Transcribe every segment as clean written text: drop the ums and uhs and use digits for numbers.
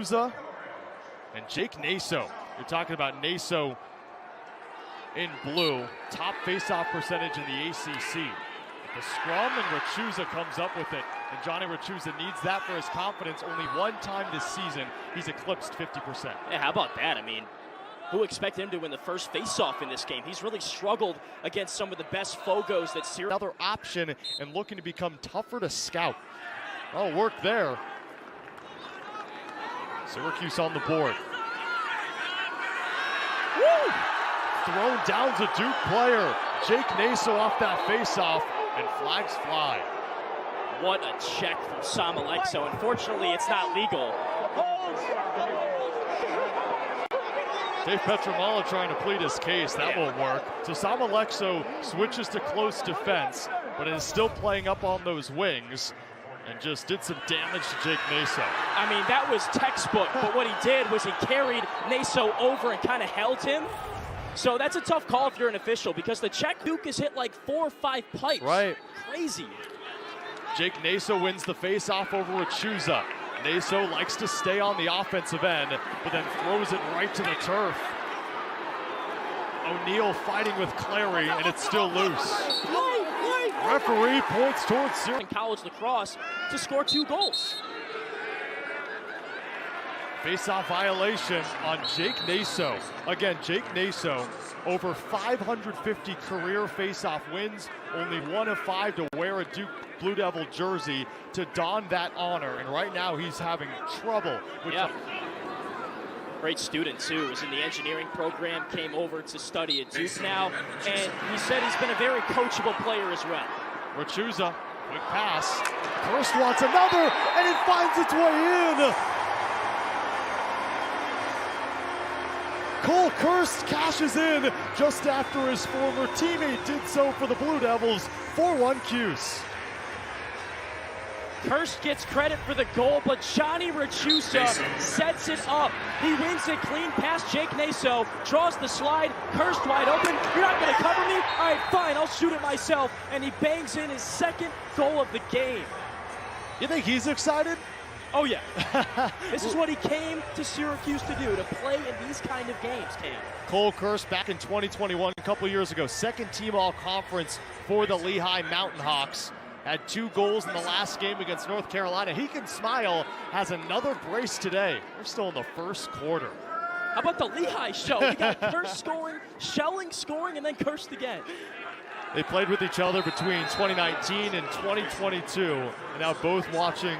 Richiusa and Jake Naso. You're talking about Naso in blue, top face-off percentage in the ACC. The scrum, and Richiusa comes up with it. And Johnny Richiusa needs that for his confidence. Only one time this season, he's eclipsed 50%. Yeah, how about that? I mean, who expected him to win the first face-off in this game? He's really struggled against some of the best Fogos that Syracuse. Another option and looking to become tougher to scout. Oh, work there. Syracuse on the board. Woo! Thrown down to Duke player. Jake Naso off that face-off, and flags fly. What a check from Samalexo. Unfortunately, it's not legal. Dave Petramala trying to plead his case. That won't work. So Samalexo switches to close defense, but is still playing up on those wings and just did some damage to Jake Naso. I mean, that was textbook, but what he did was he carried Naso over and kind of held him. So that's a tough call if you're an official, because the check Duke has hit like 4 or 5 pipes. Right. Crazy. Jake Naso wins the face-off over Richiusa. Naso likes to stay on the offensive end, but then throws it right to the turf. O'Neal fighting with Clary, and it's still loose. Referee points towards Syracuse. In college lacrosse to score 2 goals. Face-off violation on Jake Naso. Again, Jake Naso, over 550 career face-off wins, only 1 of 5 to wear a Duke Blue Devil jersey to don that honor, and right now he's having trouble with Great student too, was in the engineering program, came over to study at Duke now, and he said he's been a very coachable player as well. Richiusa, quick pass. Kirst wants another, and it finds its way in. Cole Kirst cashes in just after his former teammate did so for the Blue Devils. 4-1 Cuse. Kirst gets credit for the goal, but Johnny Richiusa sets it up. He wins it clean past Jake Naso, draws the slide, Kirst wide open. You're not going to cover me? All right, fine, I'll shoot it myself. And he bangs in his 2nd goal of the game. You think he's excited? Oh, yeah. This is what he came to Syracuse to do, to play in these kind of games, Cam. Cole Kirst back in 2021, a couple years ago, 2nd team all-conference for the Lehigh Mountain Hawks. Had 2 goals in the last game against North Carolina. He can smile, has another brace today. We're still in the 1st quarter. How about the Lehigh show? We got Kirst scoring, Schelling scoring, and then Kirst again. They played with each other between 2019 and 2022, and now both watching.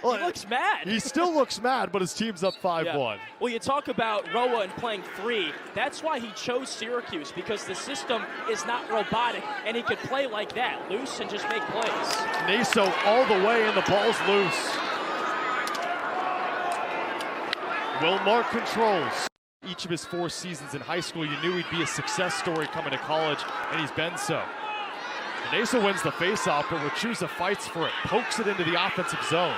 He looks mad. He still looks mad, but his team's up 5-1. Yeah. Well, you talk about Roa and playing 3. That's why he chose Syracuse, because the system is not robotic, and he could play like that, loose and just make plays. Naso all the way, and the ball's loose. Wilmark controls. Each of his 4 seasons in high school, you knew he'd be a success story coming to college, and he's been so. Naso wins the faceoff, but Richiusa fights for it, pokes it into the offensive zone.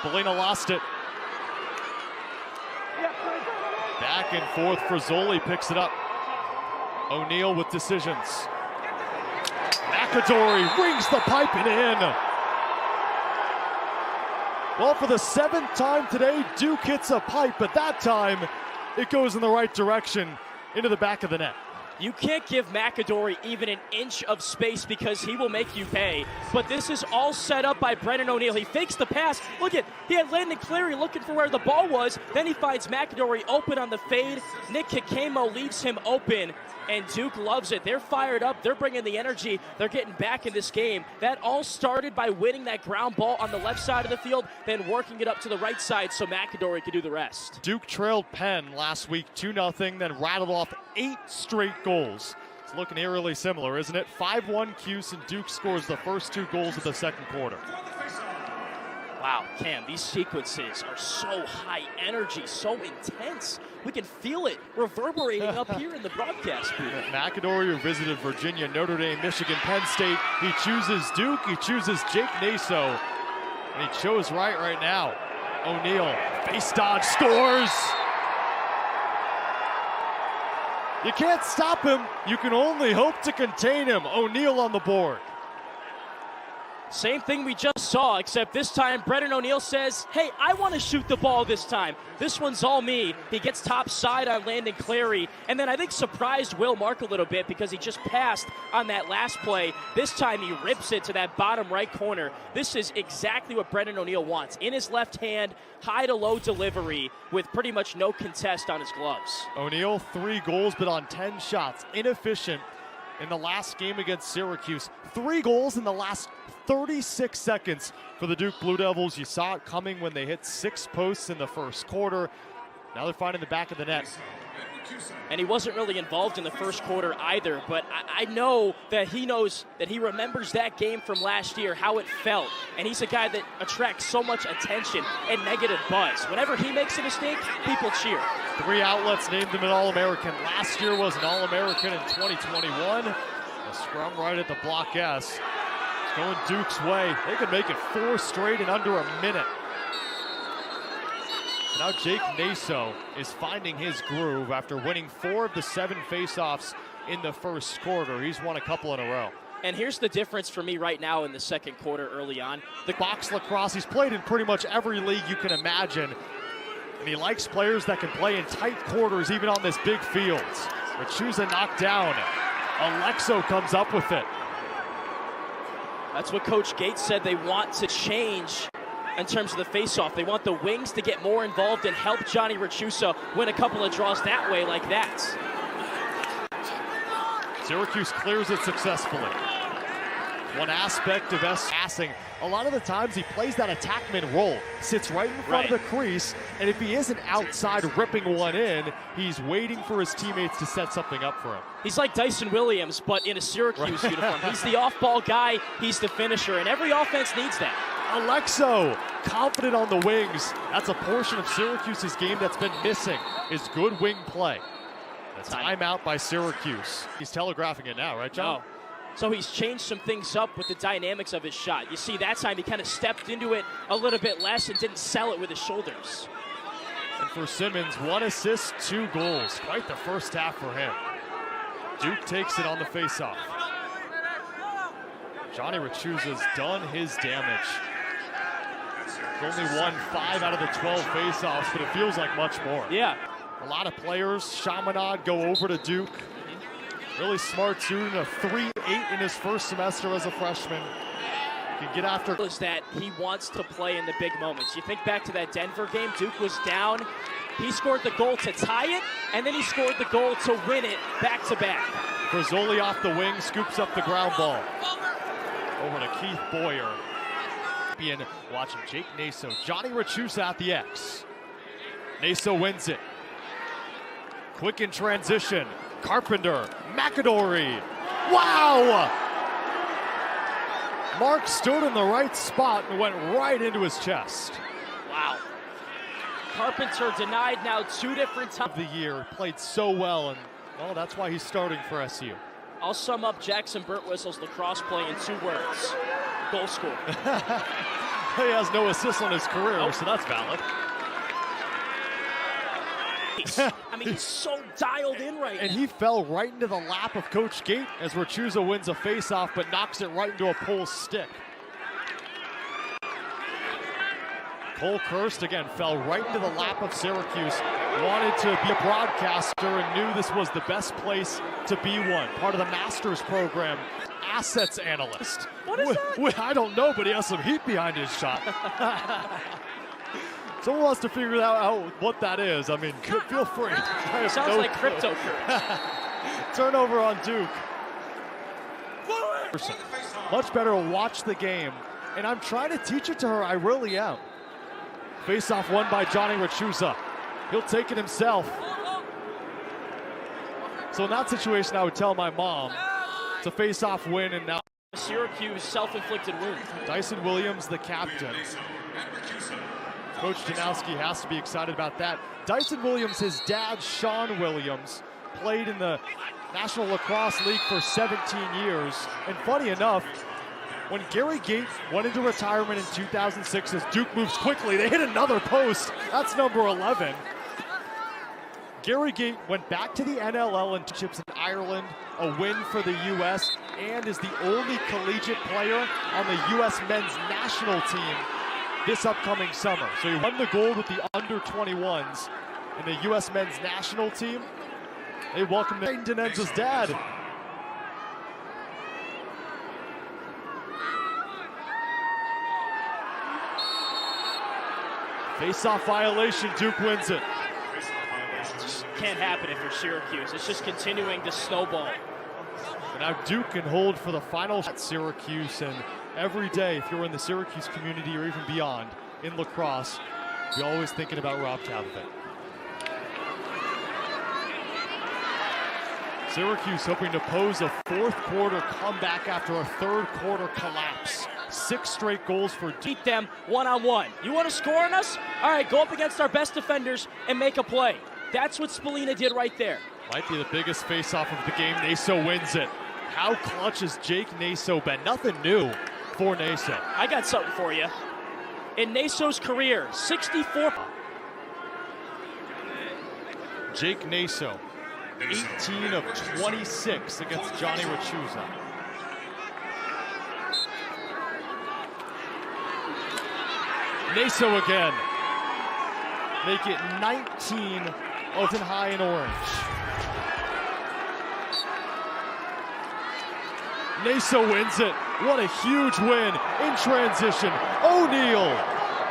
Spallina lost it. Back and forth, Frazzoli picks it up. O'Neal with decisions. McAdory rings the pipe and in. Well, for the 7th time today, Duke hits a pipe, but that time it goes in the right direction, into the back of the net. You can't give McAdory even an inch of space, because he will make you pay. But this is all set up by Brennan O'Neal. He fakes the pass. Look at, he had Landon Cleary looking for where the ball was. Then he finds McAdory open on the fade. Nick Kikemo leaves him open, and Duke loves it. They're fired up. They're bringing the energy. They're getting back in this game. That all started by winning that ground ball on the left side of the field, then working it up to the right side so McAdory could do the rest. Duke trailed Penn last week 2-0, then rattled off 8 straight goals. It's looking eerily similar, isn't it? 5-1 Cuse, and Duke scores the first 2 goals of the 2nd quarter. Wow, Cam, these sequences are so high energy, so intense. We can feel it reverberating up here in the broadcast booth. McAdory, who visited Virginia, Notre Dame, Michigan, Penn State. He chooses Duke, he chooses Jake Naso, and he chose right now. O'Neal, face dodge, scores! You can't stop him. You can only hope to contain him. O'Neal on the board. Same thing we just saw, except this time Brennan O'Neill says, hey, I want to shoot the ball this time. This one's all me. He gets top side on Landon Clary, and then I think surprised Will Mark a little bit because he just passed on that last play. This time he rips it to that bottom right corner. This is exactly what Brennan O'Neill wants. In his left hand, high to low delivery with pretty much no contest on his gloves. O'Neill 3 goals, but on 10 shots. Inefficient in the last game against Syracuse. 3 goals in the last 36 seconds for the Duke Blue Devils. You saw it coming when they hit 6 posts in the first quarter. Now they're finding the back of the net. And he wasn't really involved in the first quarter either, but I know that he knows that he remembers that game from last year, how it felt. And he's a guy that attracts so much attention and negative buzz. Whenever he makes a mistake, people cheer. 3 outlets named him an All-American. Last year was an All-American in 2021. A scrum right at the block S. It's going Duke's way. They could make it 4 straight in under a minute. Now Jake Naso is finding his groove after winning 4 of the 7 faceoffs in the first quarter. He's won a couple in a row. And here's the difference for me right now in the second quarter early on. The box lacrosse, he's played in pretty much every league you can imagine. And he likes players that can play in tight quarters even on this big field. Richiusa knocked down. Alexo comes up with it. That's what Coach Gates said they want to change in terms of the faceoff. They want the wings to get more involved and help Johnny Richiusa win a couple of draws that way like that. Syracuse clears it successfully. One aspect of S passing, a lot of the times he plays that attackman role, sits right in front of the crease, and if he isn't outside ripping one in, he's waiting for his teammates to set something up for him. He's like Dyson Williams, but in a Syracuse uniform. He's the off-ball guy, he's the finisher, and every offense needs that. Alexo, confident on the wings. That's a portion of Syracuse's game that's been missing, is good wing play. A timeout by Syracuse. He's telegraphing it now, right, John? No. So he's changed some things up with the dynamics of his shot. You see, that time he kind of stepped into it a little bit less and didn't sell it with his shoulders. And for Simmons, 1 assist, 2 goals. Quite the first half for him. Duke takes it on the faceoff. Johnny Richiusa's done his damage. Only won 5 out of the 12 faceoffs, but it feels like much more. Yeah. A lot of players, Chaminade, go over to Duke. Really smart student, a 3.8 in his first semester as a freshman. Can get after. Is that he wants to play in the big moments. You think back to that Denver game, Duke was down. He scored the goal to tie it, and then he scored the goal to win it back-to-back. Frazzoli off the wing, scoops up the ground ball. Over to Keith Boyer. Watching Jake Naso. Johnny Richiusa at the X. Naso wins it. Quick in transition. Carpenter, McAdory. Wow! Mark stood in the right spot and went right into his chest. Wow. Carpenter denied now 2 different times. Of the year, played so well, and well, that's why he's starting for SU. I'll sum up Jackson Birtwistle's lacrosse play in 2 words. Goal scorer. He has no assists on his career, so that's valid. I mean, he's so dialed in right now. And he fell right into the lap of Coach Gate as Richiusa wins a faceoff, but knocks it right into a pole stick. Cole Kirst, again, fell right into the lap of Syracuse. Wanted to be a broadcaster and knew this was the best place to be one. Part of the master's program. Assets analyst. What is that? I don't know, but he has some heat behind his shot. Someone wants to figure out what that is. I mean, feel free. Sounds like cryptocurrency. Turnover on Duke. Much better to watch the game, and I'm trying to teach it to her. I really am. Face-off won by Johnny Richiusa. He'll take it himself. So in that situation, I would tell my mom it's a face-off win, and now Syracuse self-inflicted wound. Dyson Williams, the captain. Coach Janowski has to be excited about that. Dyson Williams, his dad, Sean Williams, played in the National Lacrosse League for 17 years. And funny enough, when Gary Gate went into retirement in 2006, as Duke moves quickly, they hit another post. That's number 11. Gary Gate went back to the NLL and chips in Ireland, a win for the U.S. and is the only collegiate player on the U.S. men's national team this upcoming summer. So he won the gold with the under-21s in the U.S. men's national team. They welcome Denenza's dad. Face-off violation, Duke wins it. Just can't happen if you're Syracuse. It's just continuing to snowball. And now Duke can hold for the final at Syracuse, and every day, if you're in the Syracuse community or even beyond, in lacrosse, you're always thinking about Rob Tabitha. Syracuse hoping to pose a fourth quarter comeback after a third quarter collapse. 6 straight goals for Duke. Beat them one-on-one. You want to score on us? All right, go up against our best defenders and make a play. That's what Spallina did right there. Might be the biggest face-off of the game. Naso wins it. How clutch has Jake Naso been? Nothing new for Naso. I got something for you. In Naso's career, 64. Jake Naso, 18 of 26 against Johnny Richiusa. Naso again. Make it 19 of high in orange. Naso wins it. What a huge win in transition. O'Neal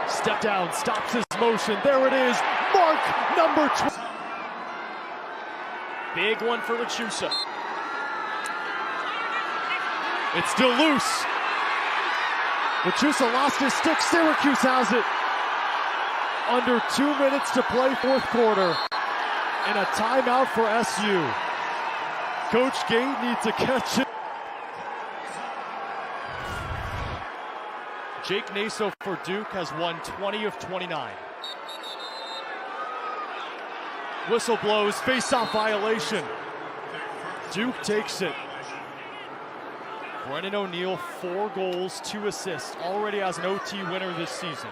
step down, stops his motion. There it is. Mark number 2. Big one for Richiusa. It's still loose. Richiusa lost his stick. Syracuse has it. Under 2 minutes to play fourth quarter. And a timeout for SU. Coach Gate needs to catch it. Jake Naso for Duke has won 20 of 29. Whistle blows, face-off violation. Duke takes it. Brennan O'Neal, 4 goals, 2 assists, already has an OT winner this season.